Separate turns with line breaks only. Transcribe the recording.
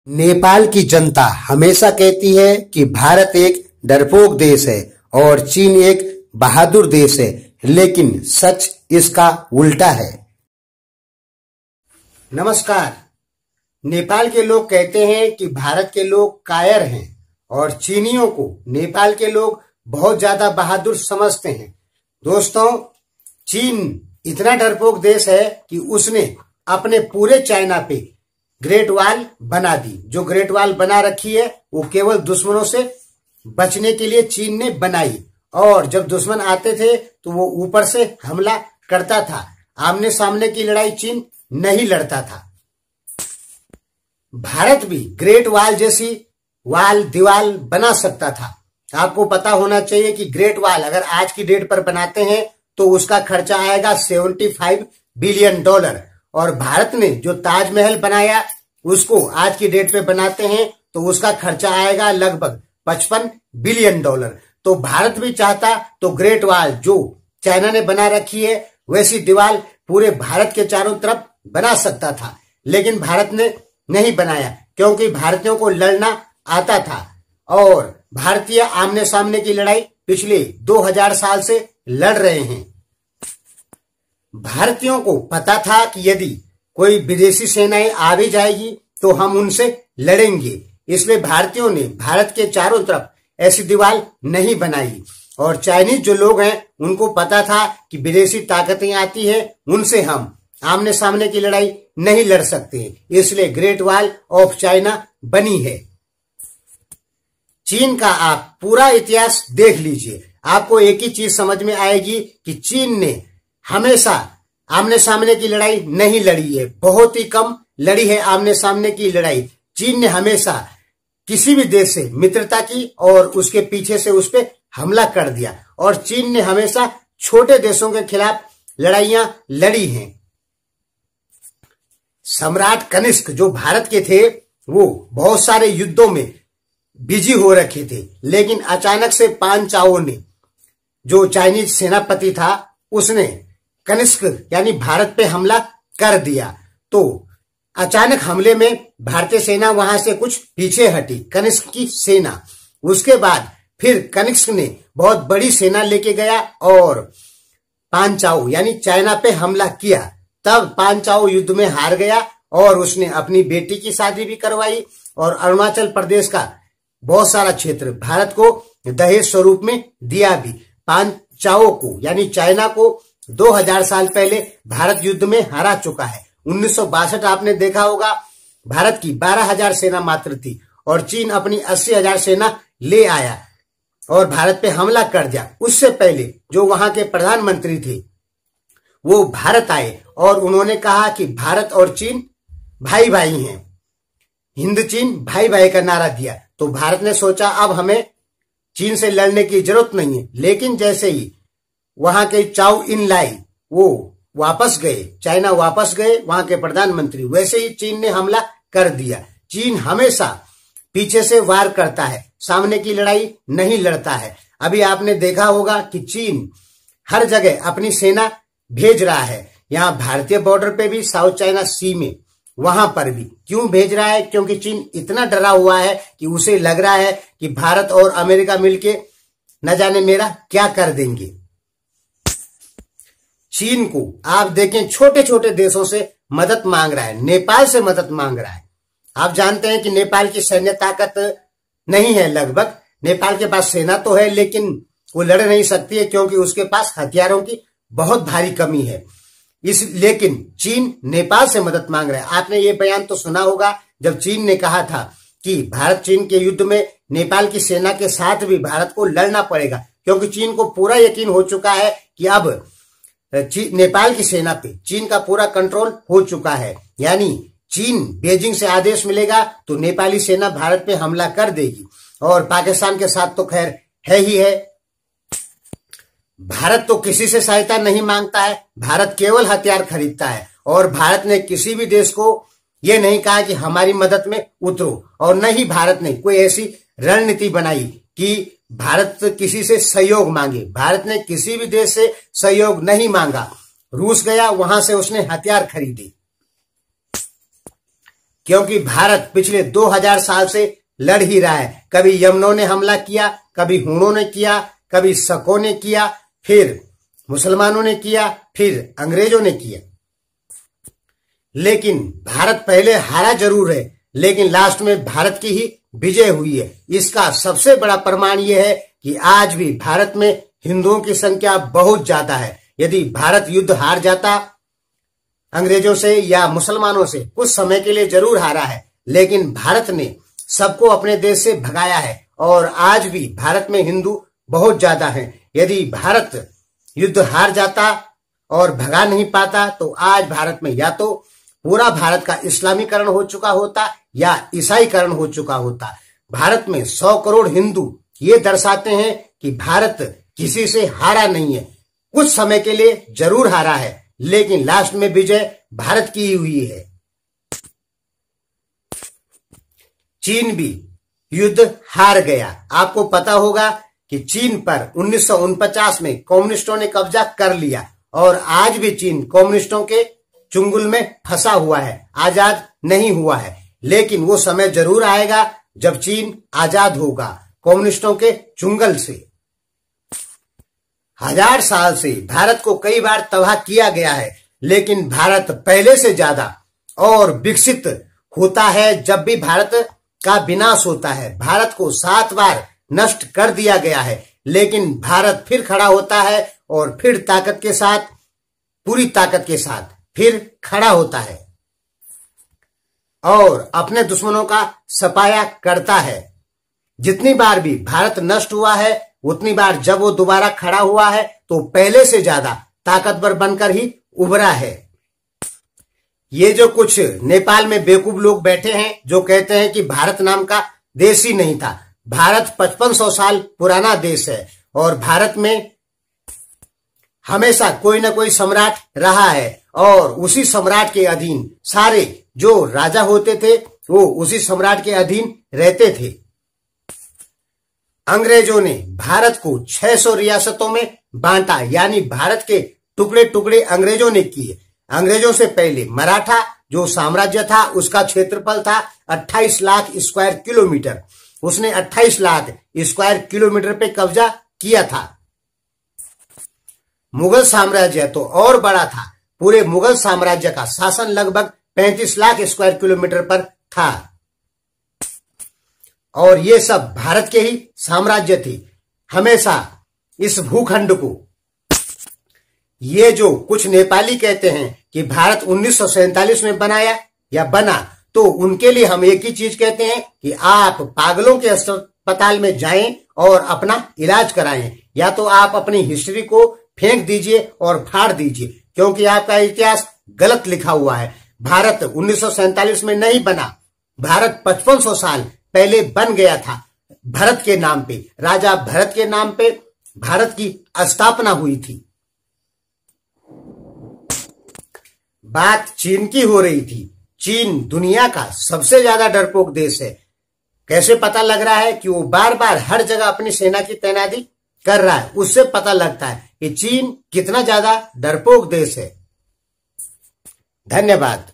नेपाल की जनता हमेशा कहती है कि भारत एक डरपोक देश है और चीन एक बहादुर देश है, लेकिन सच इसका उल्टा है। नमस्कार। नेपाल के लोग कहते हैं कि भारत के लोग कायर हैं और चीनियों को नेपाल के लोग बहुत ज्यादा बहादुर समझते हैं। दोस्तों, चीन इतना डरपोक देश है कि उसने अपने पूरे चाइना पे ग्रेट वॉल बना दी। जो ग्रेट वॉल बना रखी है वो केवल दुश्मनों से बचने के लिए चीन ने बनाई, और जब दुश्मन आते थे तो वो ऊपर से हमला करता था। आमने सामने की लड़ाई चीन नहीं लड़ता था। भारत भी ग्रेट वॉल जैसी दीवार बना सकता था। आपको पता होना चाहिए कि ग्रेट वॉल अगर आज की डेट पर बनाते हैं तो उसका खर्चा आएगा $75 बिलियन, और भारत ने जो ताजमहल बनाया उसको आज की डेट पे बनाते हैं तो उसका खर्चा आएगा लगभग $55 बिलियन। तो भारत भी चाहता तो ग्रेट वॉल जो चाइना ने बना रखी है वैसी दीवार पूरे भारत के चारों तरफ बना सकता था, लेकिन भारत ने नहीं बनाया क्योंकि भारतीयों को लड़ना आता था। और भारतीय आमने सामने की लड़ाई पिछले 2000 साल से लड़ रहे हैं। भारतीयों को पता था कि यदि कोई विदेशी सेनाएं आ भी जाएगी तो हम उनसे लड़ेंगे, इसलिए भारतीयों ने भारत के चारों तरफ ऐसी दीवार नहीं बनाई। और चाइनीज जो लोग हैं उनको पता था कि विदेशी ताकतें आती हैं, उनसे हम आमने सामने की लड़ाई नहीं लड़ सकते, इसलिए ग्रेट वॉल ऑफ चाइना बनी है। चीन का आप पूरा इतिहास देख लीजिए, आपको एक ही चीज समझ में आएगी कि चीन ने हमेशा आमने सामने की लड़ाई नहीं लड़ी है, बहुत ही कम लड़ी है आमने सामने की लड़ाई। चीन ने हमेशा किसी भी देश से मित्रता की और उसके पीछे से उस पर हमला कर दिया, और चीन ने हमेशा छोटे देशों के खिलाफ लड़ाइयां लड़ी हैं। सम्राट कनिष्क जो भारत के थे वो बहुत सारे युद्धों में बिजी हो रखे थे, लेकिन अचानक से पान चाओ ने, जो चाइनीज सेनापति था, उसने कनिष्क यानी भारत पे हमला कर दिया। तो अचानक हमले में भारतीय सेना वहां से कुछ पीछे हटी, कनिष्क की सेना। उसके बाद फिर कनिष्क ने बहुत बड़ी सेना लेके गया और पान चाओ यानी चाइना पे हमला किया। तब पान चाओ युद्ध में हार गया और उसने अपनी बेटी की शादी भी करवाई और अरुणाचल प्रदेश का बहुत सारा क्षेत्र भारत को दहेज स्वरूप में दिया भी। पान चाओ को यानी चाइना को 2000 साल पहले भारत युद्ध में हरा चुका है। 1962 आपने देखा होगा, भारत की 12,000 सेना मात्र थी और चीन अपनी 80,000 सेना ले आया और भारत पे हमला कर दिया। उससे पहले जो वहां के प्रधानमंत्री थे वो भारत आए और उन्होंने कहा कि भारत और चीन भाई भाई हैं, हिंद चीन भाई भाई का नारा दिया। तो भारत ने सोचा अब हमें चीन से लड़ने की जरूरत नहीं है, लेकिन जैसे ही वहां के चाउ इन लाई वो वापस गए, चाइना वापस गए वहां के प्रधानमंत्री, वैसे ही चीन ने हमला कर दिया। चीन हमेशा पीछे से वार करता है, सामने की लड़ाई नहीं लड़ता है। अभी आपने देखा होगा कि चीन हर जगह अपनी सेना भेज रहा है, यहाँ भारतीय बॉर्डर पे भी, साउथ चाइना सी में, वहां पर भी। क्यों भेज रहा है? क्योंकि चीन इतना डरा हुआ है कि उसे लग रहा है कि भारत और अमेरिका मिलके न जाने मेरा क्या कर देंगे। चीन को आप देखें छोटे छोटे देशों से मदद मांग रहा है, नेपाल से मदद मांग रहा है। आप जानते हैं कि नेपाल की सैन्य ताकत नहीं है, लगभग नेपाल के पास सेना तो है लेकिन वो लड़ नहीं सकती है क्योंकि उसके पास हथियारों की बहुत भारी कमी है। लेकिन चीन नेपाल से मदद मांग रहा है। आपने ये बयान तो सुना होगा जब चीन ने कहा था कि भारत चीन के युद्ध में नेपाल की सेना के साथ भी भारत को लड़ना पड़ेगा, क्योंकि चीन को पूरा यकीन हो चुका है कि अब नेपाल की सेना पे चीन का पूरा कंट्रोल हो चुका है। यानी चीन बीजिंग से आदेश मिलेगा तो नेपाली सेना भारत पे हमला कर देगी, और पाकिस्तान के साथ तो खैर है ही है। भारत तो किसी से सहायता नहीं मांगता है, भारत केवल हथियार खरीदता है, और भारत ने किसी भी देश को यह नहीं कहा कि हमारी मदद में उतरो, और न ही भारत ने कोई ऐसी रणनीति बनाई कि भारत किसी से सहयोग मांगे। भारत ने किसी भी देश से सहयोग नहीं मांगा। रूस गया, वहां से उसने हथियार खरीदे। क्योंकि भारत पिछले 2000 साल से लड़ ही रहा है। कभी यमनों ने हमला किया, कभी हूणों ने किया, कभी शकों ने किया, फिर मुसलमानों ने किया, फिर अंग्रेजों ने किया। लेकिन भारत पहले हारा जरूर है, लेकिन लास्ट में भारत की ही विजय हुई है। इसका सबसे बड़ा प्रमाण यह है कि आज भी भारत में हिंदुओं की संख्या बहुत ज्यादा है। यदि भारत युद्ध हार जाता अंग्रेजों से या मुसलमानों से, कुछ समय के लिए जरूर हारा है, लेकिन भारत ने सबको अपने देश से भगाया है और आज भी भारत में हिंदू बहुत ज्यादा हैं। यदि भारत युद्ध हार जाता और भगा नहीं पाता तो आज भारत में या तो पूरा भारत का इस्लामीकरण हो चुका होता या ईसाईकरण हो चुका होता। भारत में 100 करोड़ हिंदू ये दर्शाते हैं कि भारत किसी से हारा नहीं है। कुछ समय के लिए जरूर हारा है, लेकिन लास्ट में विजय भारत की ही हुई है। चीन भी युद्ध हार गया। आपको पता होगा कि चीन पर 1949 में कम्युनिस्टों ने कब्जा कर लिया और आज भी चीन कम्युनिस्टों के चुंगल में फंसा हुआ है, आजाद नहीं हुआ है। लेकिन वो समय जरूर आएगा जब चीन आजाद होगा कम्युनिस्टों के चुंगल से। 1000 साल से भारत को कई बार तबाह किया गया है, लेकिन भारत पहले से ज्यादा और विकसित होता है जब भी भारत का विनाश होता है। भारत को 7 बार नष्ट कर दिया गया है, लेकिन भारत फिर खड़ा होता है और फिर ताकत के साथ, पूरी ताकत के साथ फिर खड़ा होता है और अपने दुश्मनों का सफाया करता है। जितनी बार भी भारत नष्ट हुआ है, उतनी बार जब वो दोबारा खड़ा हुआ है तो पहले से ज्यादा ताकतवर बनकर ही उभरा है। ये जो कुछ नेपाल में बेवकूफ लोग बैठे हैं जो कहते हैं कि भारत नाम का देश ही नहीं था। भारत 5500 साल पुराना देश है और भारत में हमेशा कोई ना कोई सम्राट रहा है और उसी सम्राट के अधीन सारे जो राजा होते थे वो उसी सम्राट के अधीन रहते थे। अंग्रेजों ने भारत को 600 रियासतों में बांटा, यानी भारत के टुकड़े टुकड़े अंग्रेजों ने किए। अंग्रेजों से पहले मराठा जो साम्राज्य था उसका क्षेत्रफल था 28 लाख स्क्वायर किलोमीटर। उसने 28 लाख स्क्वायर किलोमीटर पे कब्जा किया था। मुगल साम्राज्य तो और बड़ा था। पूरे मुगल साम्राज्य का शासन लगभग 35 लाख स्क्वायर किलोमीटर पर था और ये सब भारत के ही साम्राज्य थे। हमेशा इस भूखंड को ये जो कुछ नेपाली कहते हैं कि भारत 1947 में बनाया या बना, तो उनके लिए हम एक ही चीज कहते हैं कि आप पागलों के अस्पताल में जाएं और अपना इलाज कराएं, या तो आप अपनी हिस्ट्री को फेंक दीजिए और फाड़ दीजिए, क्योंकि आपका इतिहास गलत लिखा हुआ है। भारत 1947 में नहीं बना, भारत 5500 साल पहले बन गया था। भरत के नाम पे, राजा भरत के नाम पे भारत की स्थापना हुई थी। बात चीन की हो रही थी। चीन दुनिया का सबसे ज्यादा डरपोक देश है। कैसे पता लग रहा है कि वो बार बार हर जगह अपनी सेना की तैनाती कर रहा है, उससे पता लगता है कि चीन कितना ज्यादा डरपोक देश है। धन्यवाद।